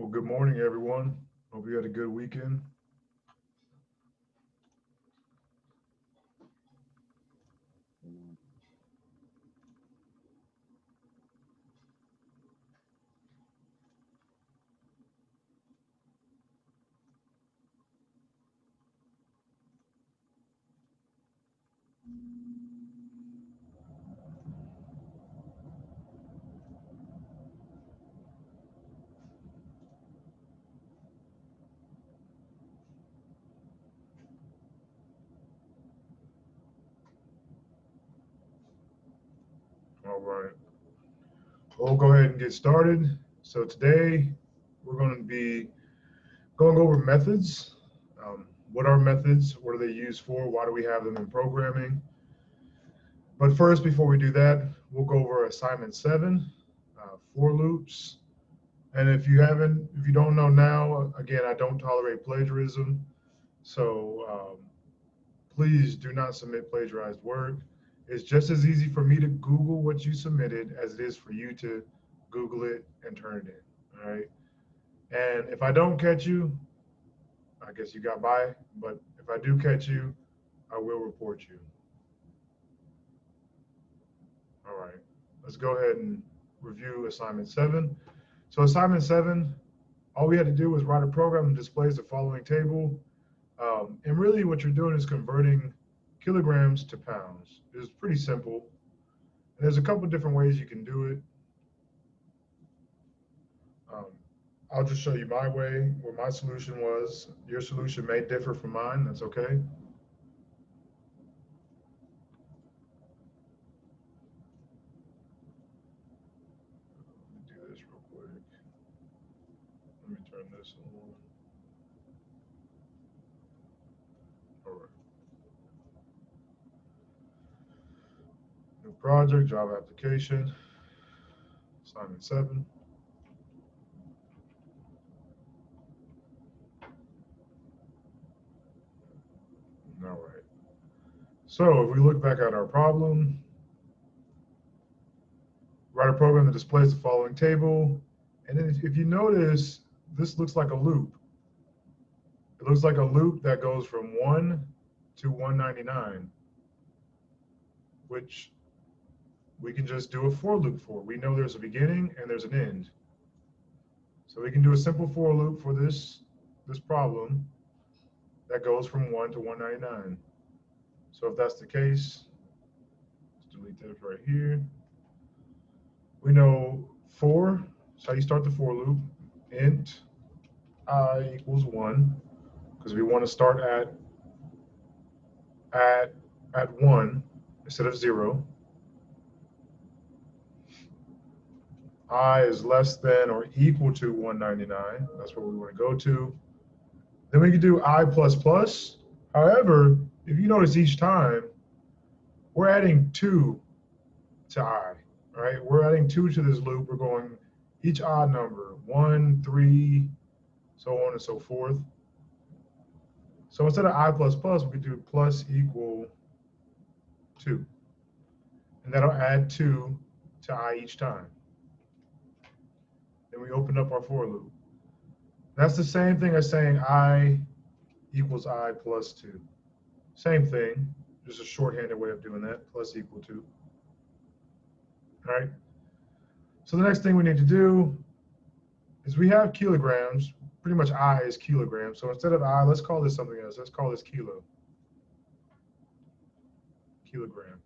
Well, good morning, everyone. Hope you had a good weekend. All right. We'll go ahead and get started. So today we're going to be going over methods. What are methods? What are they used for? Why do we have them in programming? But first, before we do that, we'll go over assignment 7, for loops. And if you don't know now, again, I don't tolerate plagiarism. So please do not submit plagiarized work. It's just as easy for me to Google what you submitted as it is for you to Google it and turn it in. All right. And if I don't catch you, I guess you got by. But if I do catch you, I will report you. All right. Let's go ahead and review assignment 7. So assignment 7, all we had to do was write a program that displays the following table. And really what you're doing is converting kilograms to pounds. It's pretty simple. And there's a couple different ways you can do it. I'll just show you my way, what my solution was. Your solution may differ from mine. That's okay. Let me do this real quick. Let me turn this on. All right. New project, Java application, assignment 7. All right. So if we look back at our problem, write a program that displays the following table. And then if you notice, this looks like a loop. It looks like a loop that goes from 1 to 199, which we can just do a for loop for. We know there's a beginning and there's an end. So we can do a simple for loop for this problem that goes from 1 to 199. So if that's the case, let's delete this right here. We know for, so how you start the for loop, int I equals 1, because we want to start at 1 instead of 0. I is less than or equal to 199. That's what we want to go to. Then we can do I plus plus. However, if you notice each time, we're adding 2 to I, right? We're adding 2 to this loop. We're going each odd number, 1, 3, so on and so forth. So instead of I plus plus, we could do plus equal 2. And that'll add 2 to I each time. Then we open up our for loop. That's the same thing as saying I equals I plus 2. Same thing, just a shorthanded way of doing that, plus equal to. All right. So the next thing we need to do is we have kilograms. Pretty much I is kilograms. So instead of I, let's call this something else. Let's call this kilo. Kilogram.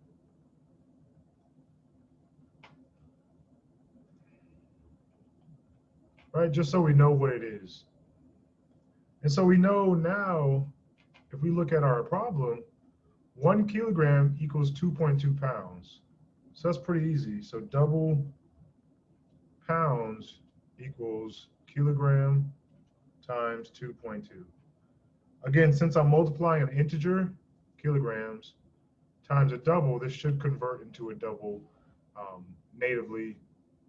Right, just so we know what it is. And so we know now, if we look at our problem, 1 kilogram equals 2.2 pounds. So that's pretty easy. So double pounds equals kilogram times 2.2. Again, since I'm multiplying an integer, kilograms, times a double, this should convert into a double natively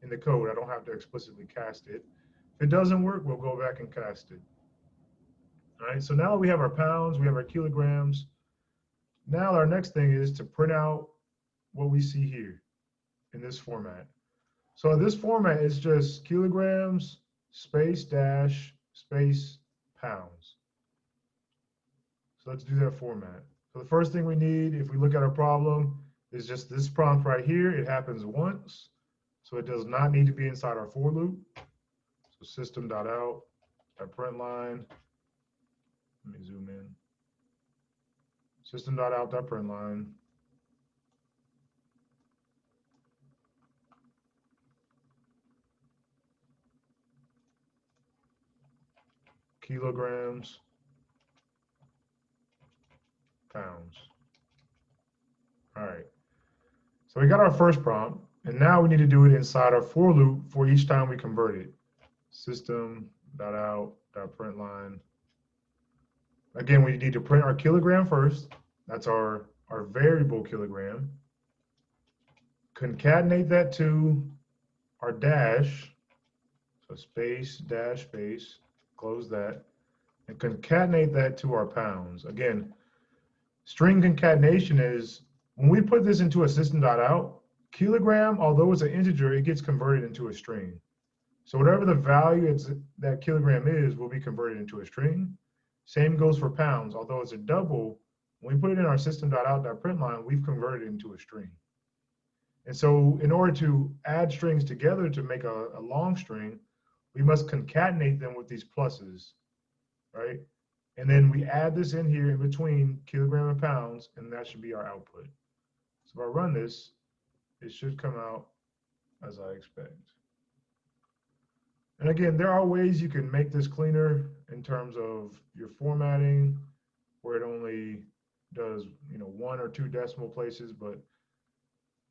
in the code. I don't have to explicitly cast it. If it doesn't work, we'll go back and cast it. All right, so now we have our pounds, we have our kilograms. Now our next thing is to print out what we see here in this format. So in this format, it's just kilograms space dash space pounds. So let's do that format. So the first thing we need, if we look at our problem, is just this prompt right here. It happens once, so it does not need to be inside our for loop. So system.out.println. Let me zoom in. System.out.println. Kilograms, pounds. All right. So we got our first prompt, and now we need to do it inside our for loop for each time we convert it. System.out.println. Again, we need to print our kilogram first. That's our variable kilogram. Concatenate that to our dash. So space, dash, space, close that. And concatenate that to our pounds. Again, string concatenation is when we put this into a system.out, kilogram, although it's an integer, it gets converted into a string. So whatever the value that kilogram is will be converted into a string. Same goes for pounds. Although it's a double, when we put it in our system.out.println, we've converted it into a string. And so in order to add strings together to make a long string, we must concatenate them with these pluses, right? And then we add this in here in between kilogram and pounds, and that should be our output. So if I run this, it should come out as I expect. And again, there are ways you can make this cleaner in terms of your formatting, where it only does, 1 or 2 decimal places, but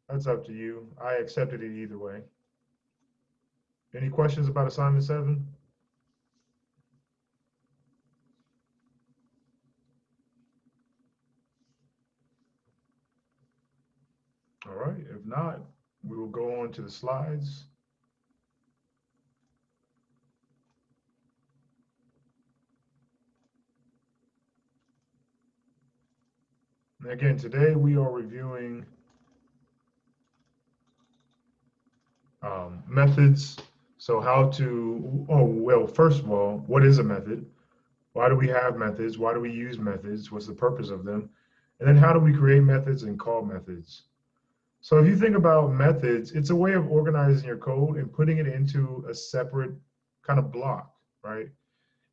that's up to you. I accepted it either way. Any questions about assignment 7? All right, if not, we will go on to the slides. And again, today we are reviewing methods. So first of all, what is a method? Why do we have methods? Why do we use methods? What's the purpose of them? And then how do we create methods and call methods? So if you think about methods, it's a way of organizing your code and putting it into a separate kind of block, right?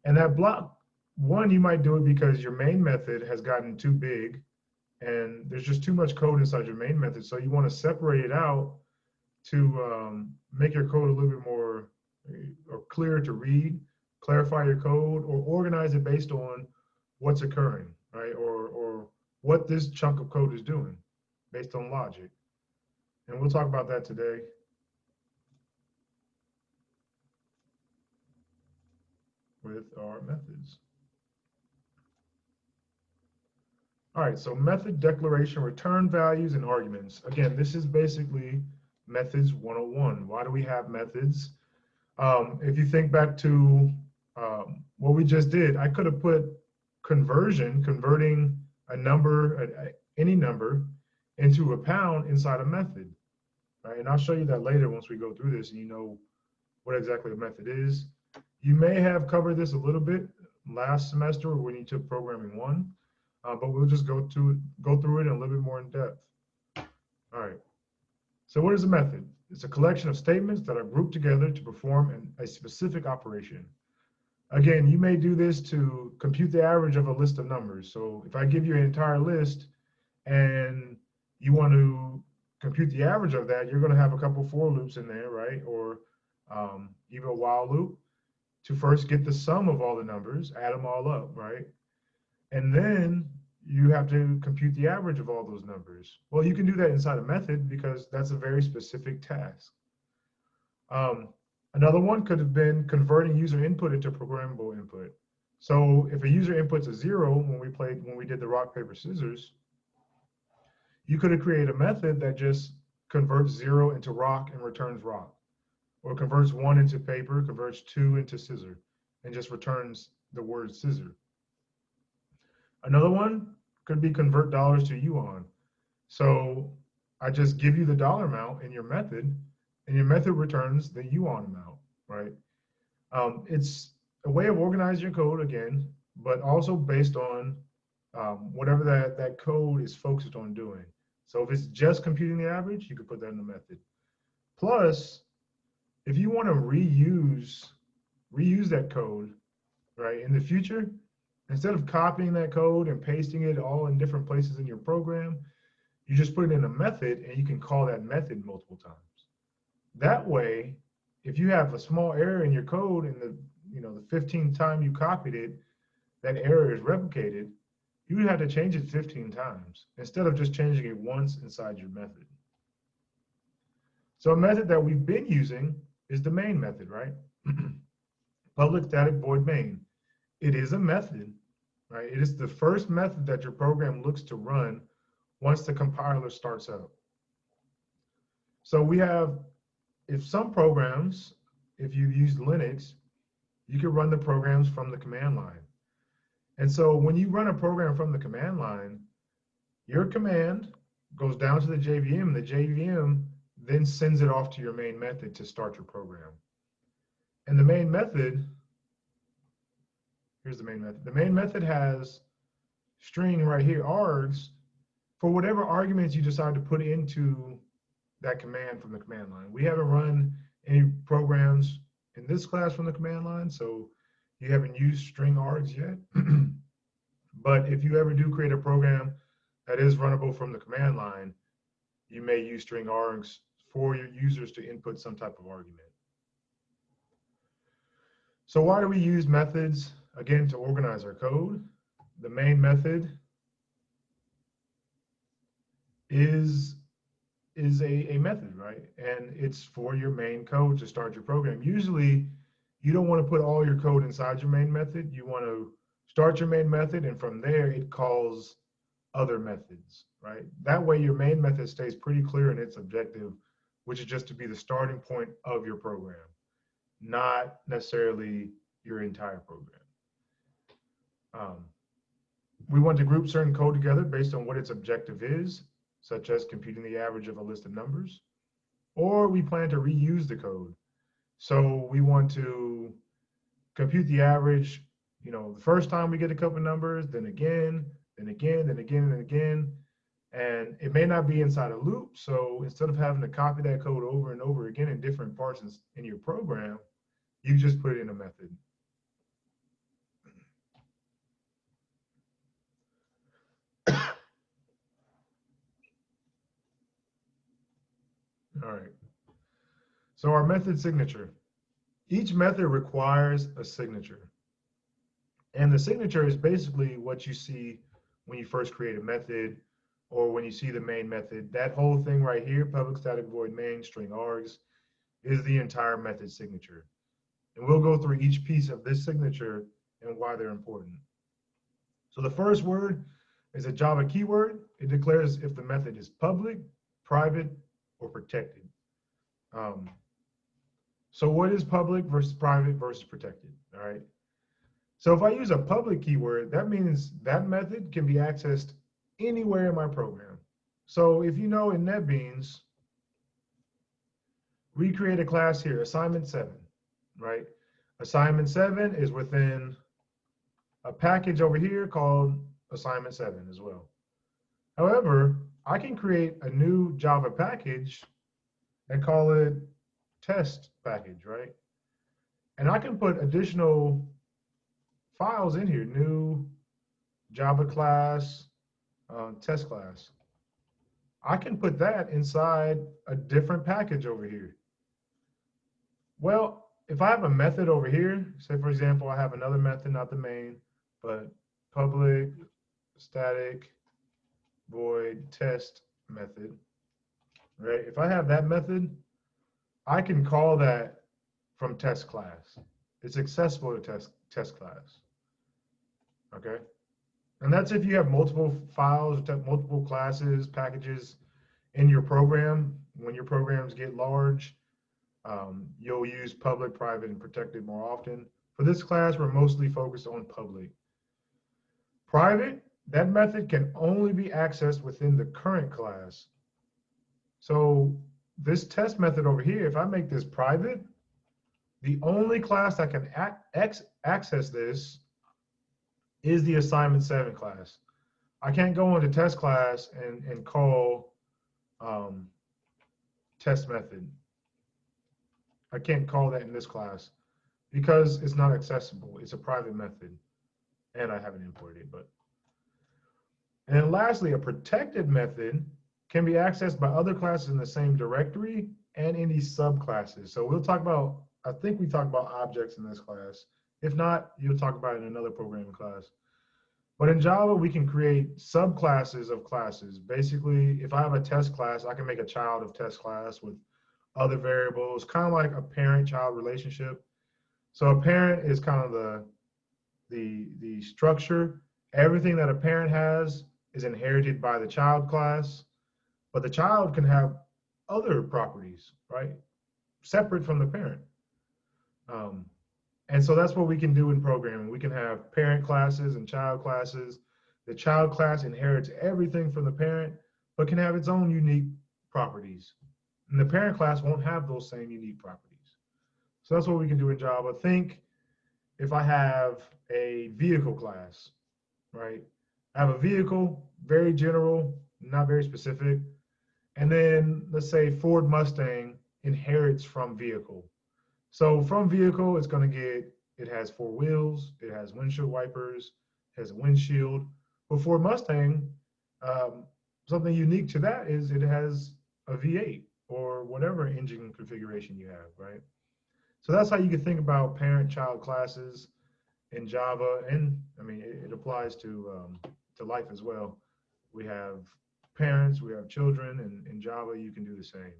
And that block, one, you might do it because your main method has gotten too big and there's just too much code inside your main method. So you want to separate it out to make your code a little bit more or clearer to read, clarify your code, or organize it based on what's occurring, right? Or what this chunk of code is doing based on logic. And we'll talk about that today. With our methods. All right, so method declaration, return values and arguments. Again, this is basically methods 101. Why do we have methods? If you think back to what we just did, I could have put converting a number, any number, into a pound inside a method, right? And I'll show you that later once we go through this and you know what exactly a method is. You may have covered this a little bit last semester when you took programming 1, but we'll just go through it in a little bit more in depth. All right. So what is a method? It's a collection of statements that are grouped together to perform a specific operation. Again, you may do this to compute the average of a list of numbers. So if I give you an entire list and you want to compute the average of that, you're going to have a couple for loops in there, right? Or even a while loop to first get the sum of all the numbers, add them all up, right? And then you have to compute the average of all those numbers. Well, you can do that inside a method because that's a very specific task. Another one could have been converting user input into programmable input. So if a user inputs a 0 when we did the rock, paper, scissors, you could have created a method that just converts 0 into rock and returns rock, or converts 1 into paper, converts 2 into scissor, and just returns the word scissor. Another one could be convert dollars to yuan. So I just give you the dollar amount in your method, and your method returns the yuan amount, right? It's a way of organizing your code again, but also based on whatever that code is focused on doing. So if it's just computing the average, you could put that in the method. Plus, if you want to reuse that code, right, in the future, instead of copying that code and pasting it all in different places in your program, you just put it in a method and you can call that method multiple times. That way, if you have a small error in your code and the 15th time you copied it, that error is replicated, you would have to change it 15 times instead of just changing it once inside your method. So a method that we've been using is the main method, right? Public static void main. It is a method, right? It is the first method that your program looks to run once the compiler starts up. So we have, if some programs, if you use Linux, you can run the programs from the command line. And so when you run a program from the command line, your command goes down to the JVM. The JVM then sends it off to your main method to start your program. And the main method, here's the main method. The main method has string right here, args, for whatever arguments you decide to put into that command from the command line. We haven't run any programs in this class from the command line, so you haven't used string args yet. But if you ever do create a program that is runnable from the command line, you may use string args for your users to input some type of argument. So why do we use methods? Again, to organize our code. The main method is a method, right? And it's for your main code to start your program. Usually, you don't want to put all your code inside your main method. You want to start your main method, and from there, it calls other methods, right? That way, your main method stays pretty clear in its objective, which is just to be the starting point of your program, not necessarily your entire program. We want to group certain code together based on what its objective is, such as computing the average of a list of numbers, or we plan to reuse the code. So we want to compute the average, the first time we get a couple of numbers, then again, then again, then again, and again. And it may not be inside a loop. So instead of having to copy that code over and over again in different parts in your program, you just put it in a method. All right. So our method signature. Each method requires a signature. And the signature is basically what you see when you first create a method or when you see the main method. That whole thing right here, public static void main string args, is the entire method signature. And we'll go through each piece of this signature and why they're important. So the first word is a Java keyword. It declares if the method is public, private, or protected. So what is public versus private versus protected? All right. So if I use a public keyword, that means that method can be accessed anywhere in my program. So if you know in NetBeans, we create a class here, assignment 7, right? Assignment 7 is within a package over here called assignment 7 as well. However, I can create a new Java package and call it test package, right? And I can put additional files in here, new Java class, test class. I can put that inside a different package over here. Well, if I have a method over here, say for example, I have another method, not the main, but public static void test method, right? If I have that method, I can call that from test class. It's accessible to test class, okay? And that's if you have multiple files, multiple classes, packages in your program. When your programs get large, you'll use public, private, and protected more often. For this class, we're mostly focused on public. Private, that method can only be accessed within the current class. So this test method over here, if I make this private, The only class that can access this is the assignment 7 class. I can't go into test class and call test method. I can't call that in this class because it's not accessible. It's a private method, and I haven't imported it. And then lastly, a protected method can be accessed by other classes in the same directory and any subclasses. So we'll talk about, I think we talk about objects in this class. If not, you'll talk about it in another programming class. But in Java, we can create subclasses of classes. Basically, if I have a test class, I can make a child of test class with other variables, kind of like a parent-child relationship. So a parent is kind of the structure. Everything that a parent has is inherited by the child class, but the child can have other properties, right? Separate from the parent. And so that's what we can do in programming. We can have parent classes and child classes. The child class inherits everything from the parent, but can have its own unique properties. And the parent class won't have those same unique properties. So that's what we can do in Java. Think if I have a vehicle class, right? I have a vehicle, very general, not very specific. And then let's say Ford Mustang inherits from vehicle. So from vehicle, it's going to get, it has 4 wheels, it has windshield wipers, it has a windshield. But Ford Mustang, something unique to that is it has a V8 or whatever engine configuration you have, right? So that's how you can think about parent-child classes in Java, and I mean it applies to life as well. We have parents, we have children, and in Java you can do the same.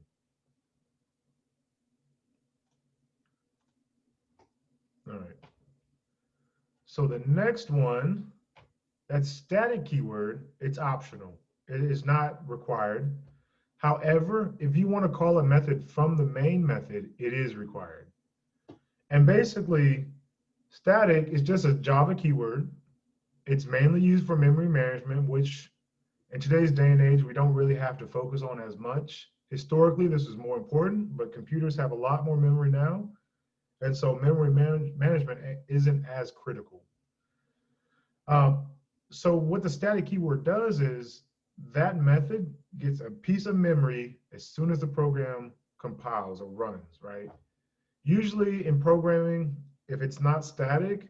All right. So the next one, that static keyword, it's optional. It is not required. However, if you want to call a method from the main method, it is required. And basically, static is just a Java keyword. It's mainly used for memory management, which in today's day and age, we don't really have to focus on as much. Historically, this is more important, but computers have a lot more memory now. And so memory management isn't as critical. So what the static keyword does is that method gets a piece of memory as soon as the program compiles or runs, right? Usually in programming, if it's not static,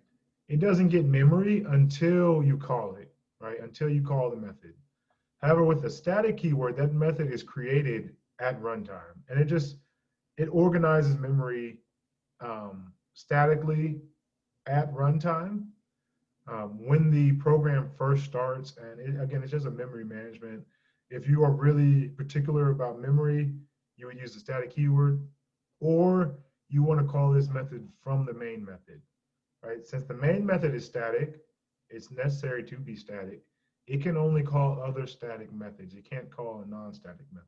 it doesn't get memory until you call it, right? Until you call the method. However, with the static keyword, that method is created at runtime, and it organizes memory statically at runtime when the program first starts. And again, it's just a memory management. If you are really particular about memory, you would use the static keyword, or you want to call this method from the main method, right? Since the main method is static, it's necessary to be static. It can only call other static methods. It can't call a non-static method.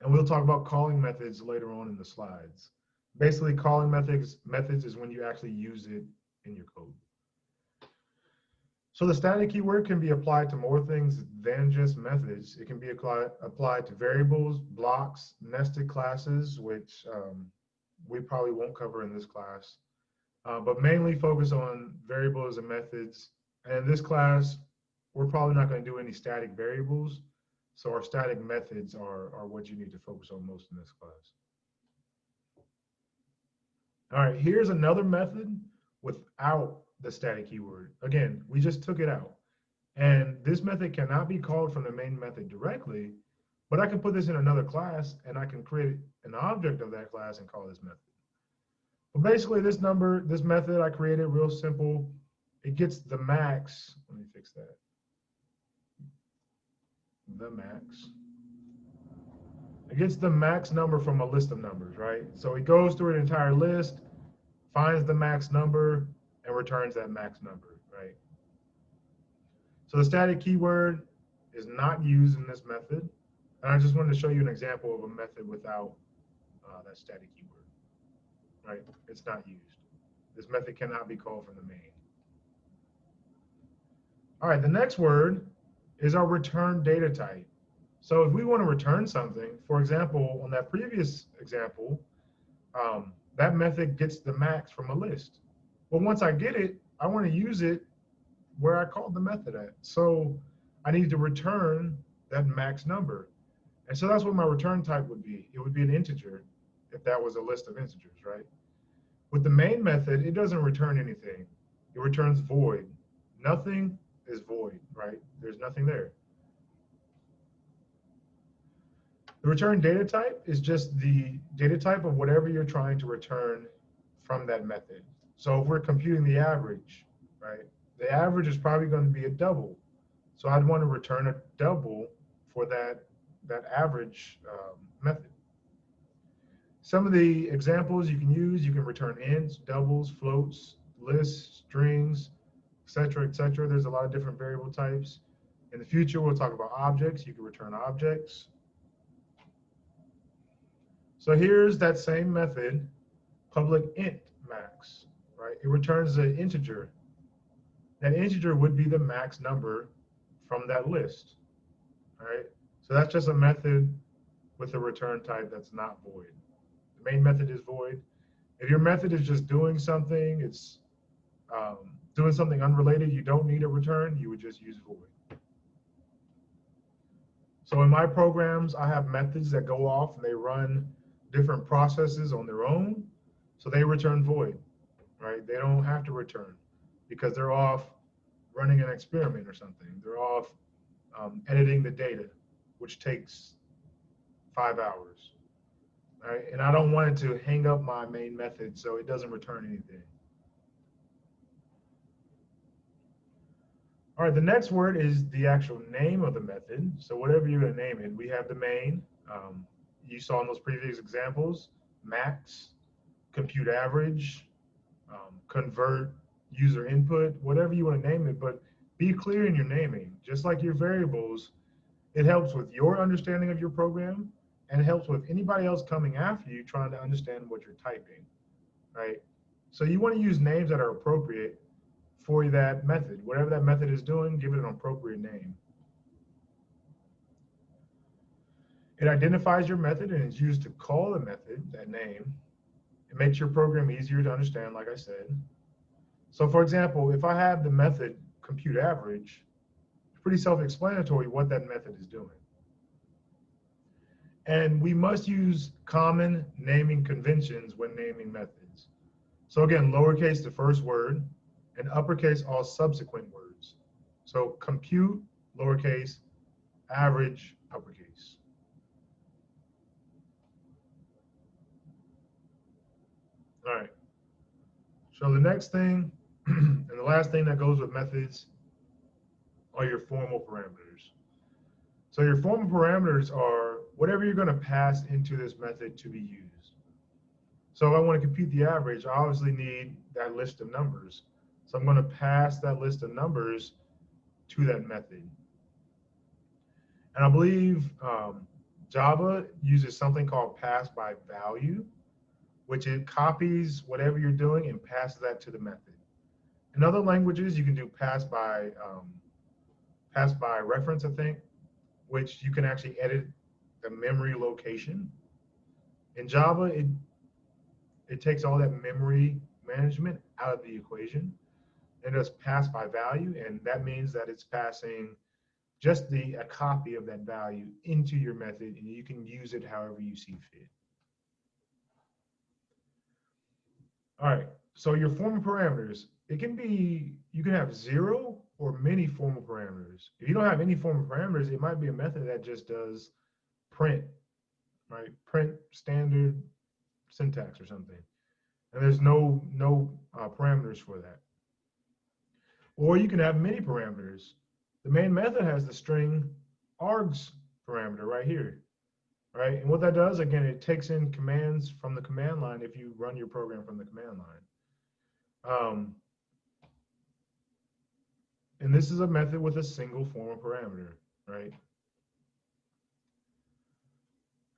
And we'll talk about calling methods later on in the slides. Basically, calling methods is when you actually use it in your code. So the static keyword can be applied to more things than just methods. It can be applied to variables, blocks, nested classes, which we probably won't cover in this class, but mainly focus on variables and methods. And in this class, we're probably not going to do any static variables. So our static methods are what you need to focus on most in this class. All right, here's another method without the static keyword. Again, we just took it out. And this method cannot be called from the main method directly, but I can put this in another class and I can create an object of that class and call this method. But basically this method I created real simple. It gets the max, let me fix that. The max. It gets the max number from a list of numbers, right? So it goes through an entire list, finds the max number, and returns that max number, right? So the static keyword is not used in this method. And I just wanted to show you an example of a method without that static keyword, right? It's not used. This method cannot be called from the main. All right, the next word is our return data type. So if we want to return something, for example, on that previous example, that method gets the max from a list. But once I get it, I want to use it where I called the method at. So I need to return that max number. And so that's what my return type would be. It would be an integer if that was a list of integers, right? With the main method, it doesn't return anything. It returns void. Nothing is void, right? There's nothing there. The return data type is just the data type of whatever you're trying to return from that method. So if we're computing the average, right, the average is probably going to be a double. So I'd want to return a double for that average method. Some of the examples you can use, you can return ints, doubles, floats, lists, strings, etc., etc. There's a lot of different variable types. In the future, we'll talk about objects. You can return objects. So here's that same method, public int max, right? It returns an integer. That integer would be the max number from that list, right? So that's just a method with a return type that's not void. The main method is void. If your method is just doing something, it's doing something unrelated, you don't need a return, you would just use void. So in my programs, I have methods that go off and they run different processes on their own. So they return void, right? They don't have to return because they're off running an experiment or something. They're off editing the data, which takes 5 hours. Right? And I don't want it to hang up my main method so it doesn't return anything. All right, the next word is the actual name of the method. So whatever you're going to name it, we have the main. You saw in those previous examples, max, compute average, convert user input, whatever you want to name it, but be clear in your naming. Just like your variables, it helps with your understanding of your program, and it helps with anybody else coming after you trying to understand what you're typing, right? So you want to use names that are appropriate for that method. Whatever that method is doing, give it an appropriate name. It identifies your method and is used to call the method, that name. It makes your program easier to understand, like I said. So for example, if I have the method compute average, it's pretty self-explanatory what that method is doing. And we must use common naming conventions when naming methods. So again, lowercase the first word, and uppercase all subsequent words. So compute, lowercase, average, uppercase. All right. So the next thing, and the last thing that goes with methods are your formal parameters. So your formal parameters are whatever you're going to pass into this method to be used. So if I want to compute the average, I obviously need that list of numbers. So I'm going to pass that list of numbers to that method. And I believe Java uses something called pass by value, which it copies whatever you're doing and passes that to the method. In other languages, you can do pass by reference, I think, which you can actually edit the memory location. In Java, it takes all that memory management out of the equation and does pass by value, and that means that it's passing just a copy of that value into your method, and you can use it however you see fit. All right, so your formal parameters, it can be, you can have 0 or many formal parameters. If you don't have any formal parameters, it might be a method that just does print, right? Print standard syntax or something. And there's no parameters for that. Or you can have many parameters. The main method has the string args parameter right here, right? And what that does, again, it takes in commands from the command line if you run your program from the command line. And this is a method with a single formal parameter, right?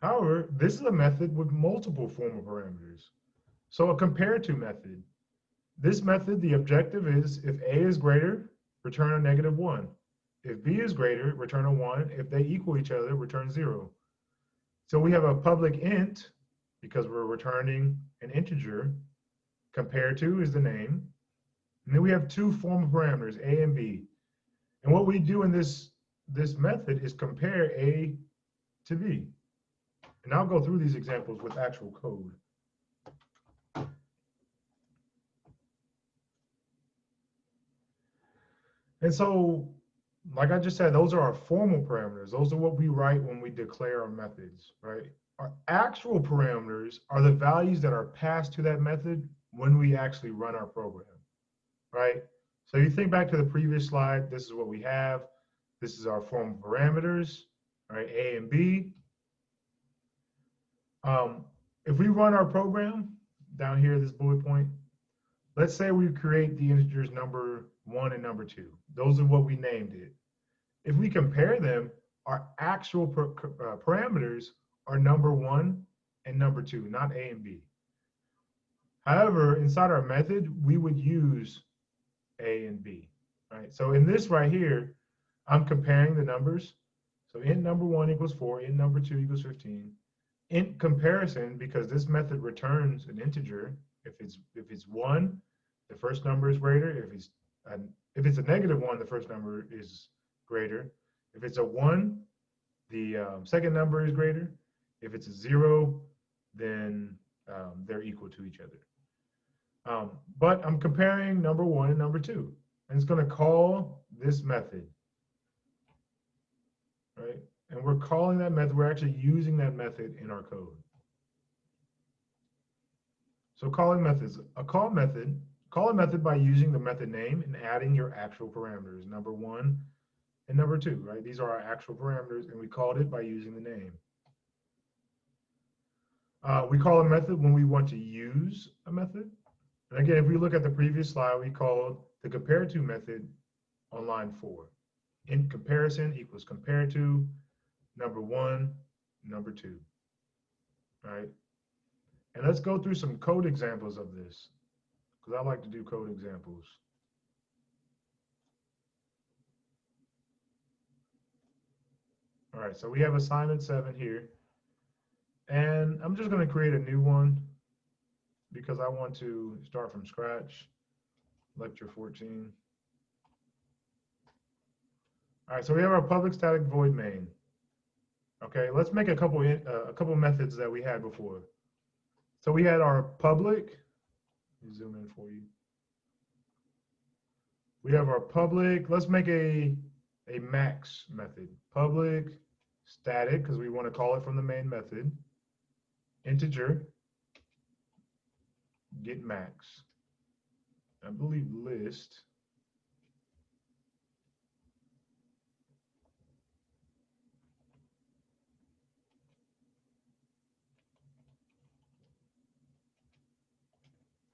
However, this is a method with multiple formal parameters. So a compare-to method. This method, the objective is if A is greater, return a -1. If B is greater, return a 1. If they equal each other, return 0. So we have a public int because we're returning an integer. Compare to is the name. And then we have two formal parameters, A and B. And what we do in this method is compare A to B. And I'll go through these examples with actual code. And so, like I just said, those are our formal parameters. Those are what we write when we declare our methods, right? Our actual parameters are the values that are passed to that method when we actually run our program, right? So you think back to the previous slide, this is what we have. This is our formal parameters, right? A and B. If we run our program down here, this bullet point, let's say we create the integers number 1 and number 2. Those are what we named it. If we compare them, our actual parameters are number 1 and number 2, not A and B. However, inside our method, we would use A and B, right? So in this right here, I'm comparing the numbers. So int number 1 equals 4, int number 2 equals 15. Int comparison, because this method returns an integer. If it's 1, the first number is greater. If it's a negative 1, the first number is greater. If it's a 1, the second number is greater. If it's a 0, then they're equal to each other. But I'm comparing number 1 and number 2, and it's going to call this method, right? And we're calling that method, we're actually using that method in our code. So calling methods, call a method by using the method name and adding your actual parameters, number 1 and number 2, right? These are our actual parameters, and we called it by using the name. We call a method when we want to use a method. And again, if we look at the previous slide, we called the compare to method on line 4. In comparison equals compare to number 1, number 2, right? And let's go through some code examples of this, because I like to do code examples. All right, so we have assignment 7 here. And I'm just going to create a new one because I want to start from scratch. Lecture 14. All right, so we have our public static void main. Okay, let's make a couple methods that we had before. So we had our public. Let me zoom in for you. We have our public. Let's make a max method. Public static, because we want to call it from the main method. Integer get max. I believe list.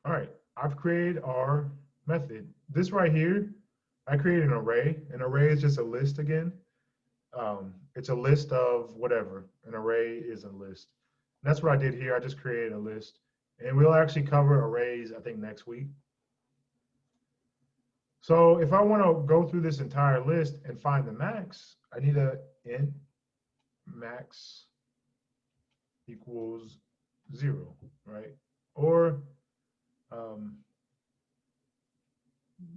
All right, I've created our method. This right here, I created an array. An array is just a list again. It's a list of whatever. An array is a list. And that's what I did here. I just created a list. And we'll actually cover arrays, I think, next week. So if I want to go through this entire list and find the max, I need a int max equals 0, right? Or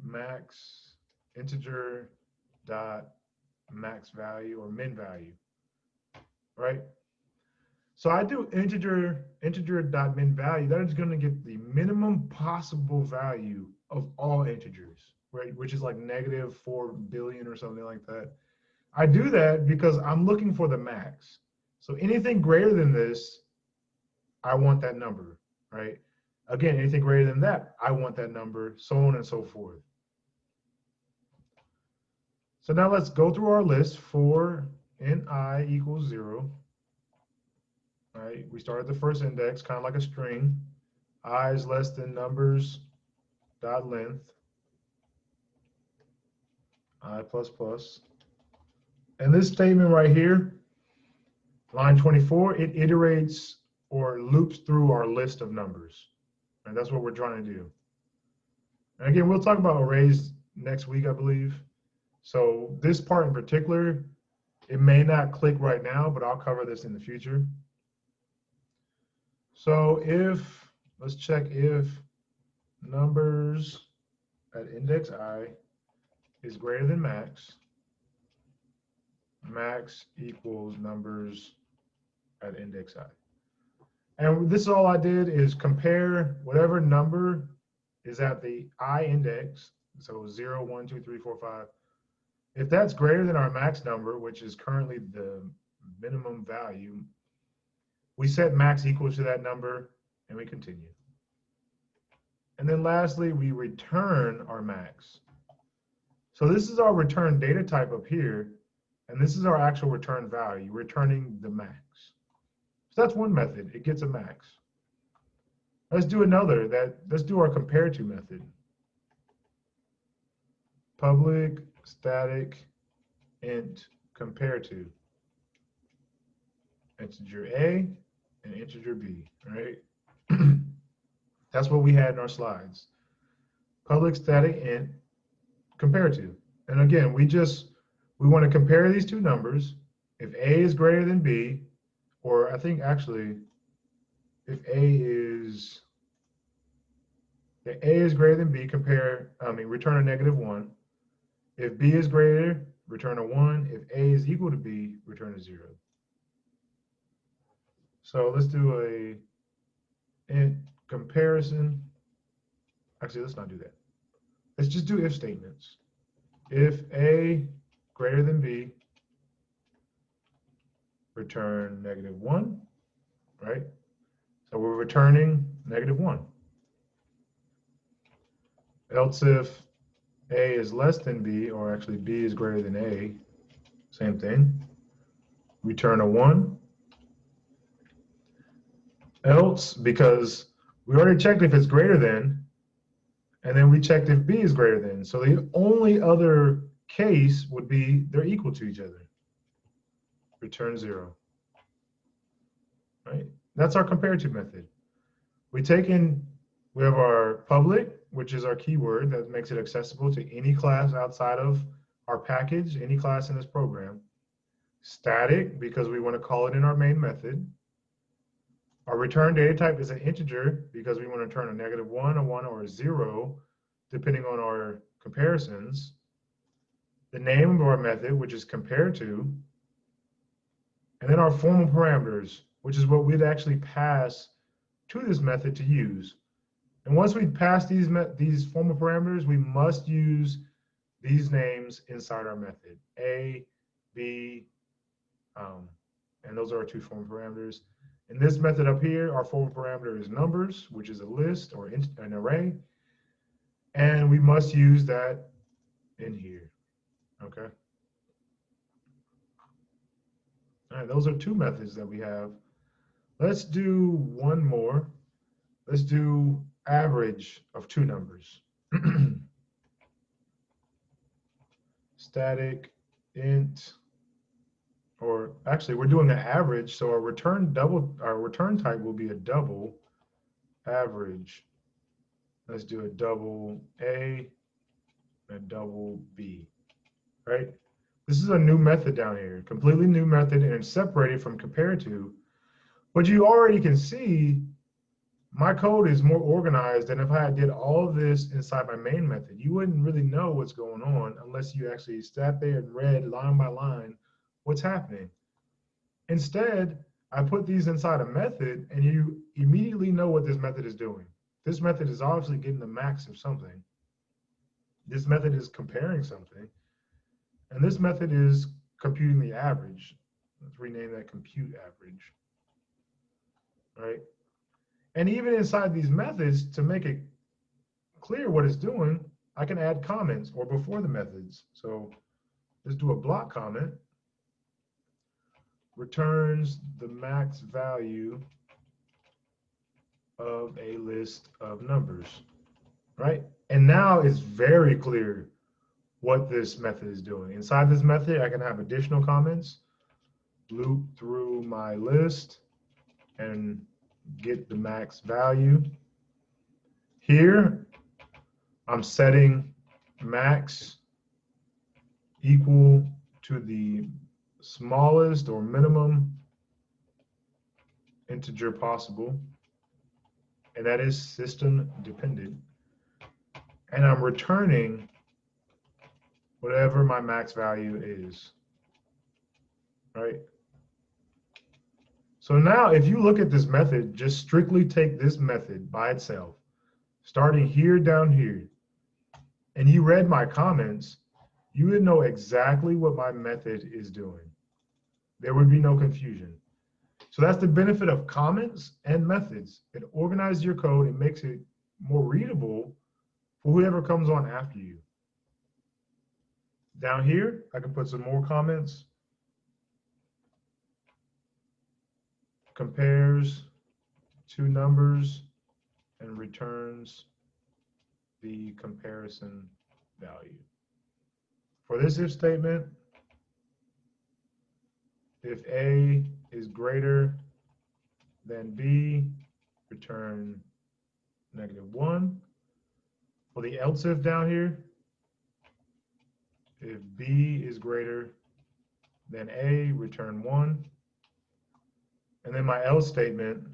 max integer dot max value or min value, right? So I do integer dot min value. That is going to get the minimum possible value of all integers, right? Which is like -4 billion or something like that. I do that because I'm looking for the max. So anything greater than this, I want that number, right? Again, anything greater than that, I want that number, so on and so forth. So now let's go through our list for int I equals 0. Right? We start at the first index, kind of like a string. I is less than numbers dot length. I plus plus. And this statement right here, line 24, it iterates or loops through our list of numbers. And that's what we're trying to do. And again, we'll talk about arrays next week, I believe. So this part in particular, it may not click right now, but I'll cover this in the future. So let's check if numbers at index I is greater than max, max equals numbers at index I. And this is all I did is compare whatever number is at the I index, so 0, 1, 2, 3, 4, 5. If that's greater than our max number, which is currently the minimum value, we set max equal to that number and we continue. And then lastly, we return our max. So this is our return data type up here, and this is our actual return value, returning the max. So that's one method, it gets a max. Let's do another, let's do our compare to method. Public static int compare to. Integer A and integer B, right? That's what we had in our slides. Public static int compare to. And again, we want to compare these two numbers. If A is greater than B, or I think actually, if A is greater than B, return a -1. If B is greater, return a 1. If A is equal to B, return a 0. So let's do a int comparison. Actually, let's not do that. Let's just do if statements. If A greater than B, return -1, right? So we're returning -1. Else if A is less than B, or actually B is greater than A, same thing, return a 1. Else, because we already checked if it's greater than, and then we checked if B is greater than. So the only other case would be they're equal to each other. Return 0. Right? That's our comparative method. We have our public, which is our keyword that makes it accessible to any class outside of our package, any class in this program. Static, because we want to call it in our main method. Our return data type is an integer because we want to return a -1, a 1, or a 0, depending on our comparisons. The name of our method, which is compare to. And then our formal parameters, which is what we'd actually pass to this method to use. And once we pass these formal parameters, we must use these names inside our method. A, B, and those are our two formal parameters. In this method up here, our formal parameter is numbers, which is a list or an array. And we must use that in here, okay? All right, those are two methods that we have. Let's do one more. Let's do average of two numbers. Static int, or actually we're doing an average, so our return type will be a double average. Let's do a double A and a double B, right? This is a new method down here, completely new method, and it's separated from compare to. But you already can see my code is more organized than if I did all of this inside my main method. You wouldn't really know what's going on unless you actually sat there and read line by line what's happening. Instead, I put these inside a method and you immediately know what this method is doing. This method is obviously getting the max of something. This method is comparing something. And this method is computing the average. Let's rename that compute average, right? And even inside these methods, to make it clear what it's doing, I can add comments or before the methods. So let's do a block comment. Returns the max value of a list of numbers, right? And now it's very clear what this method is doing. Inside this method, I can have additional comments, loop through my list, and get the max value. Here, I'm setting max equal to the smallest or minimum integer possible. and that is system dependent. And I'm returning whatever my max value is, right? So now if you look at this method, just strictly take this method by itself, starting here down here, and you read my comments, you would know exactly what my method is doing. There would be no confusion. So that's the benefit of comments and methods. It organizes your code and makes it more readable for whoever comes on after you. Down here, I can put some more comments. Compares two numbers and returns the comparison value. For this if statement, if A is greater than B, return -1. For the else if down here, if B is greater than A, return 1. And then my else statement,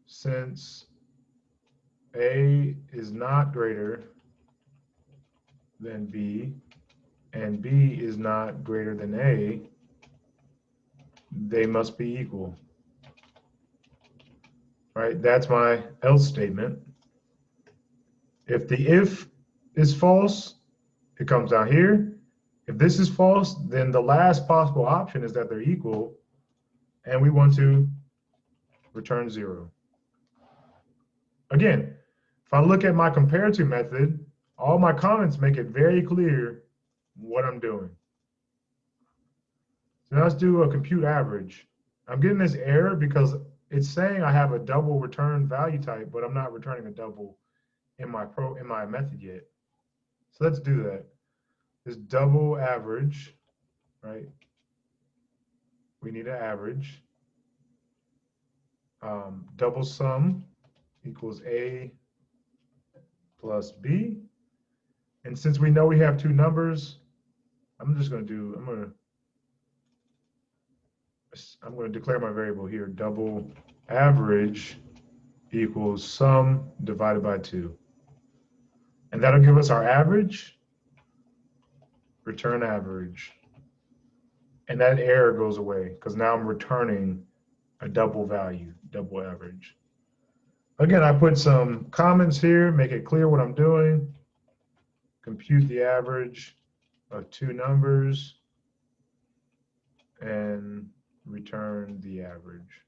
since A is not greater than B and B is not greater than A, they must be equal. Right? That's my else statement. If the if is false, it comes down here. If this is false, then the last possible option is that they're equal, and we want to return 0. Again, if I look at my compare to method, all my comments make it very clear what I'm doing. So now let's do a compute average. I'm getting this error because it's saying I have a double return value type, but I'm not returning a double in my method yet. So let's do that. This double average, right? We need an average. Double sum equals A plus B. And since we know we have two numbers, I'm going to declare my variable here. Double average equals sum divided by 2. And that'll give us our average. Return average. And that error goes away because now I'm returning a double value, double average. Again, I put some comments here, make it clear what I'm doing. Compute the average of two numbers and return the average.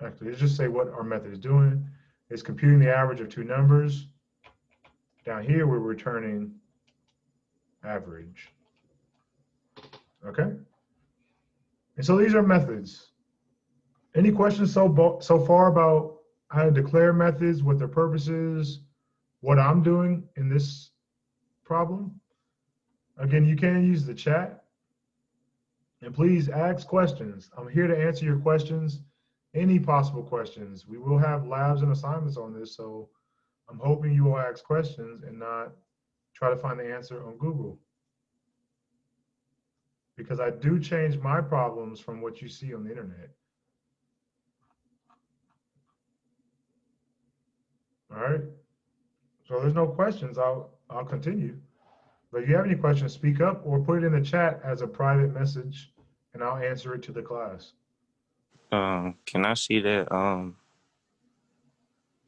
Actually, let's just say what our method is doing. It's computing the average of two numbers. Down here, we're returning average. Okay? And so these are methods. Any questions so far about how to declare methods, what their purpose is, what I'm doing in this problem? Again, you can use the chat. And please ask questions. I'm here to answer your questions, any possible questions. We will have labs and assignments on this, so I'm hoping you will ask questions and not try to find the answer on Google. Because I do change my problems from what you see on the internet. All right. So there's no questions. I'll continue. But if you have any questions, speak up or put it in the chat as a private message, and I'll answer it to the class. Can I see that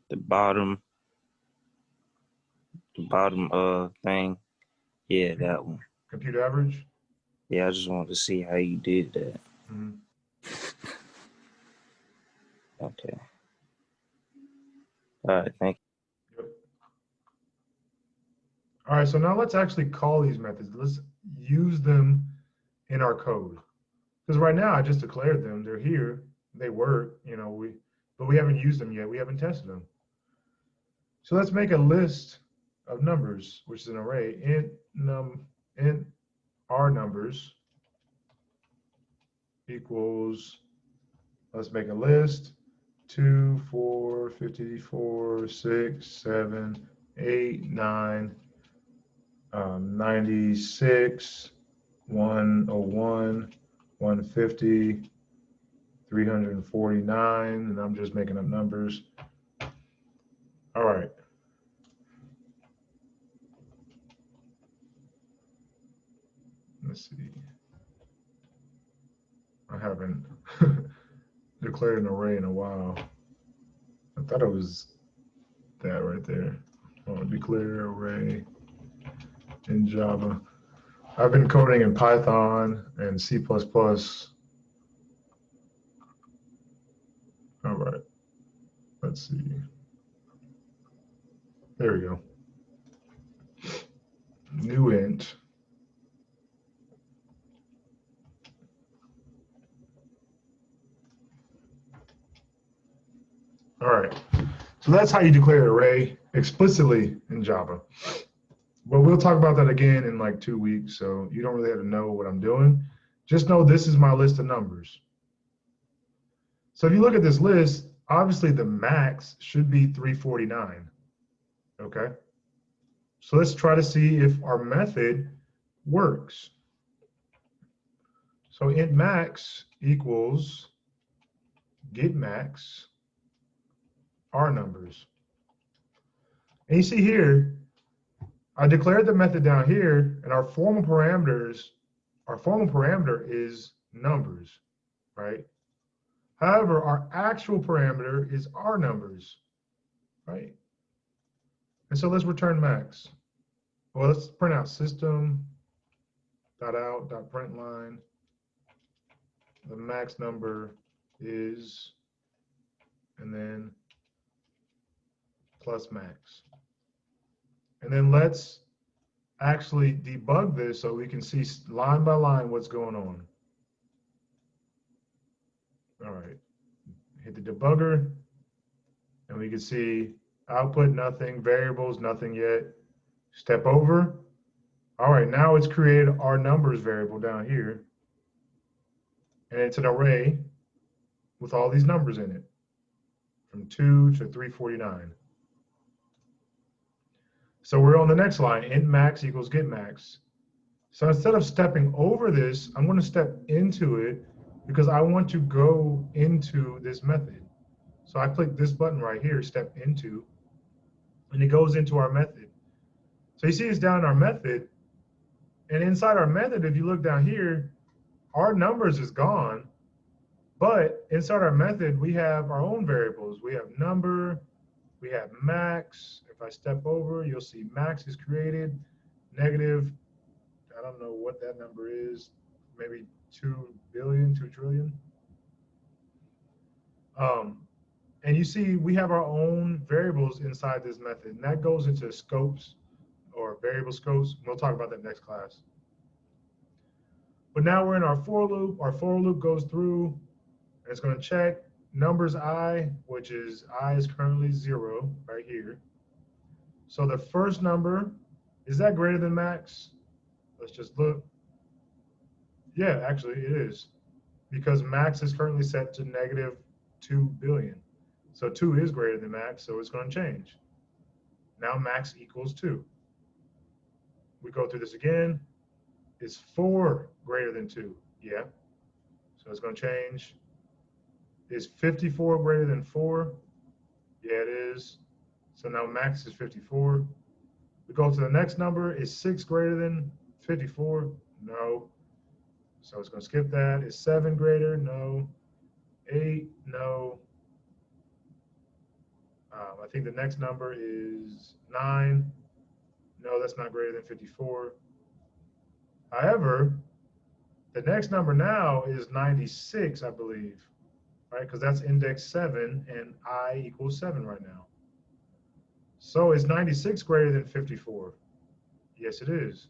the bottom thing? Yeah, that one. Compute average? Yeah, I just wanted to see how you did that. Mm-hmm. Okay. All right, thank you. Yep. All right, so now let's actually call these methods. Let's use them in our code. Because right now I just declared them. They're here. They work, but we haven't used them yet. We haven't tested them. So let's make a list of numbers, which is an array. Int our numbers equals, let's make a list, 2, 4, 54, 6, 7, 8, 9, 96, 101, 150, 349, and I'm just making up numbers. All right. Let's see. I haven't declared an array in a while. I thought it was that right there. Oh, declare array in Java. I've been coding in Python and C++. All right. Let's see. There we go. New int. All right. So that's how you declare an array explicitly in Java. But we'll talk about that again in like 2 weeks. So you don't really have to know what I'm doing. Just know this is my list of numbers. So if you look at this list, obviously the max should be 349. Okay. So let's try to see if our method works. So int max equals get max our numbers. And you see here, I declared the method down here, and our formal parameter is numbers, right? However, our actual parameter is our numbers, right? And so let's return max. Well, let's print out system.out.println. The max number is, and then plus max. And then let's actually debug this so we can see line by line what's going on. All right, hit the debugger, and we can see output nothing, variables nothing yet. Step over. All right, now it's created our numbers variable down here, and it's an array with all these numbers in it, from 2 to 349. So we're on the next line, int max equals get max. So instead of stepping over this, I'm going to step into it because I want to go into this method. So I click this button right here, step into, and it goes into our method. So you see it's down in our method, and inside our method, if you look down here, our numbers is gone, but inside our method, we have our own variables. We have number, we have max. If I step over, you'll see max is created, negative, I don't know what that number is, maybe 2 billion, 2 trillion. And you see we have our own variables inside this method, and that goes into scopes or variable scopes. We'll talk about that next class. But now we're in our for loop. Our for loop goes through, and it's going to check numbers I, which is I is currently 0 right here. So the first number, is that greater than max? Let's just look. Yeah, actually it is, because max is currently set to negative 2 billion. So 2 is greater than max, so it's going to change. Now max equals 2. We go through this again. Is 4 greater than 2? Yeah. So it's going to change. Is 54 greater than 4? Yeah, it is. So now max is 54. We go to the next number. Is 6 greater than 54? No. So it's going to skip that. Is 7 greater? No. 8? No. I think the next number is 9. No, that's not greater than 54. However, the next number now is 96, I believe, right? Because that's index 7, and I equals 7 right now. So is 96 greater than 54? Yes, it is.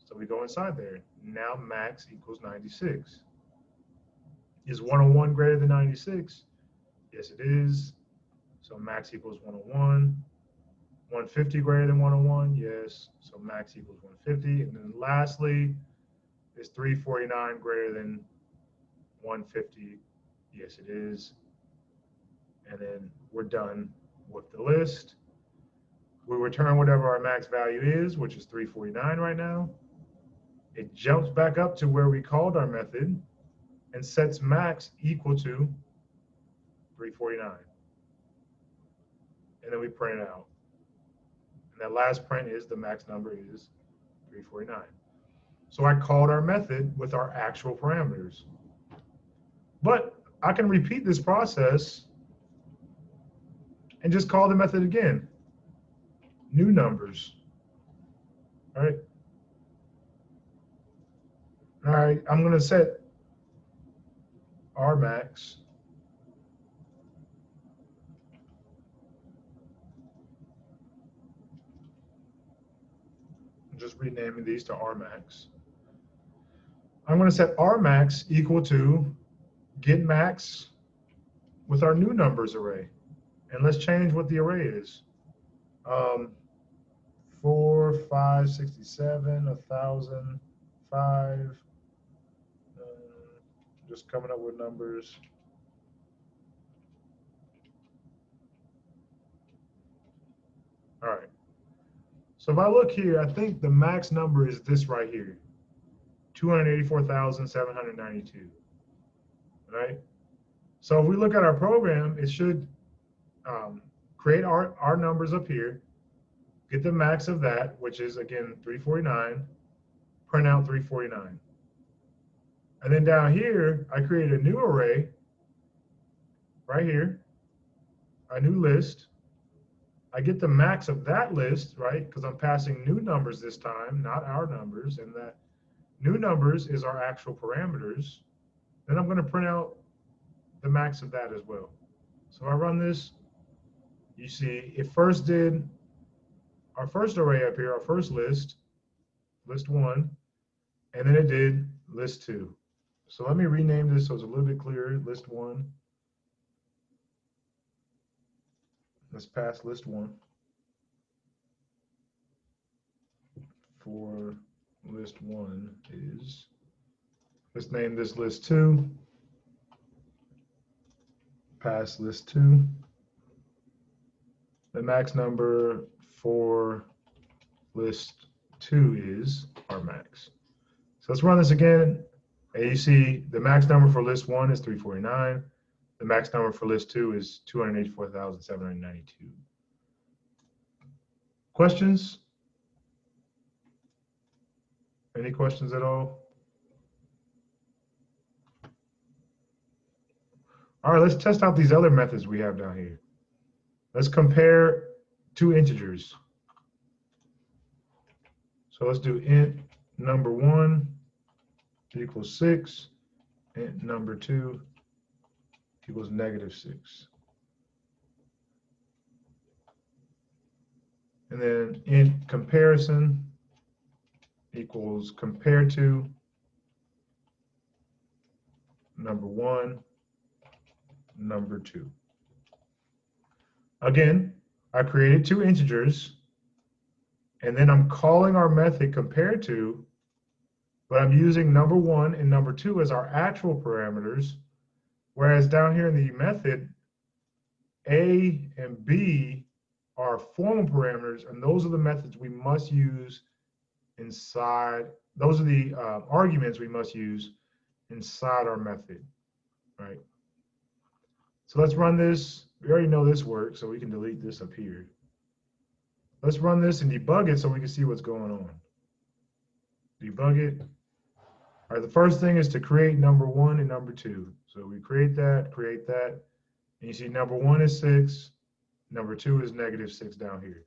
So we go inside there. Now max equals 96. Is 101 greater than 96? Yes, it is. So max equals 101. 150 greater than 101? Yes. So max equals 150. And then lastly, is 349 greater than 150? Yes, it is. And then we're done with the list. We return whatever our max value is, which is 349 right now. It jumps back up to where we called our method, and sets max equal to 349. And then we print it out. And that last print is the max number is 349. So I called our method with our actual parameters. But I can repeat this process and just call the method again. New numbers. All right. All right, I'm going to set our max just renaming these to R max. I'm going to set R max equal to get max with our new numbers array. And let's change what the array is. 4, 5, 67, 1,000, 5. Just coming up with numbers. All right. So if I look here, I think the max number is this right here, 284,792, right? So if we look at our program, it should create our numbers up here, get the max of that, which is, again, 349, print out 349. And then down here, I created a new array right here, a new list. I get the max of that list, right? Because I'm passing new numbers this time, not our numbers. And that new numbers is our actual parameters. Then I'm going to print out the max of that as well. So I run this. You see, it first did our first array up here, our first list, list 1, and then it did list 2. So let me rename this so it's a little bit clearer, list 1. Let's pass list 1. For list 1 is, let's name this list 2. Pass list 2. The max number for list 2 is our max. So let's run this again. And you see the max number for list 1 is 349. The max number for list 2 is 284,792. Questions? Any questions at all? All right, let's test out these other methods we have down here. Let's compare two integers. So let's do int number 1 equals 6, int number 2 equals -6. And then int comparison equals compare to number 1, number 2. Again, I created two integers, and then I'm calling our method compare to, but I'm using number 1 and number 2 as our actual parameters, whereas down here in the method, A and B are formal parameters, and those are the methods we must use inside, those are the arguments we must use inside our method, right? So let's run this. We already know this works, so we can delete this up here. Let's run this and debug it so we can see what's going on. Debug it. All right, the first thing is to create number 1 and number 2. So we create that, and you see number 1 is 6, number 2 is -6 down here.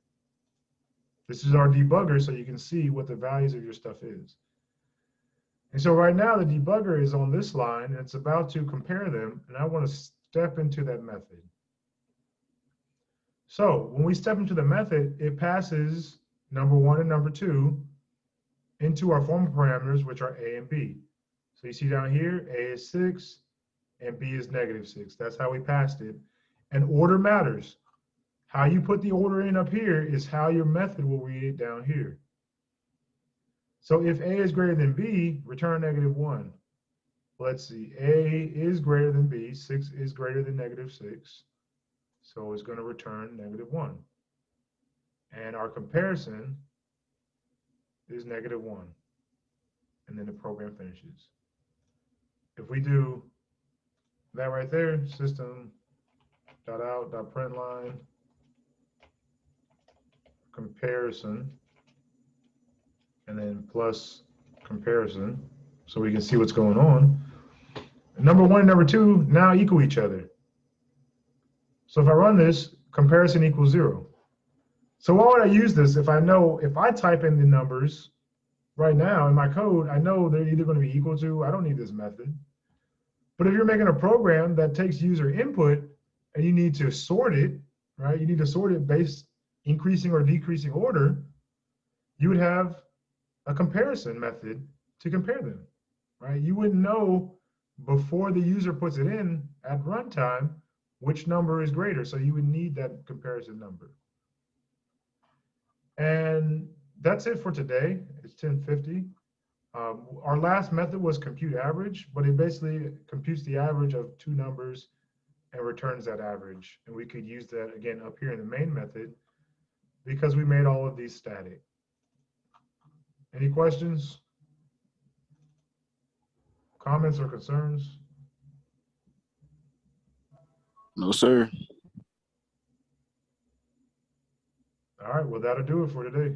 This is our debugger, so you can see what the values of your stuff is. And so right now the debugger is on this line, and it's about to compare them, and I want to step into that method. So when we step into the method, it passes number 1 and number 2 into our formal parameters, which are A and B. So you see down here, A is 6 and B is -6. That's how we passed it. And order matters. How you put the order in up here is how your method will read it down here. So if A is greater than B, return -1. Let's see, A is greater than B, 6 is greater than -6. So it's going to return -1. And our comparison is -1. And then the program finishes. if we do that right there, system.out.println comparison, and then plus comparison, so we can see what's going on. Number one and number two now equal each other. So if I run this, comparison equals 0. So why would I use this if I know, if I type in the numbers right now in my code, I know they're either going to be equal to, I don't need this method. But if you're making a program that takes user input and you need to sort it, right? You need to sort it based increasing or decreasing order, you would have a comparison method to compare them, right? You wouldn't know before the user puts it in at runtime which number is greater. So you would need that comparison number. And that's it for today. It's 10:50. Our last method was compute average, but it basically computes the average of two numbers and returns that average. And we could use that again up here in the main method because we made all of these static. Any questions? Comments or concerns? No, sir. All right, well, that'll do it for today.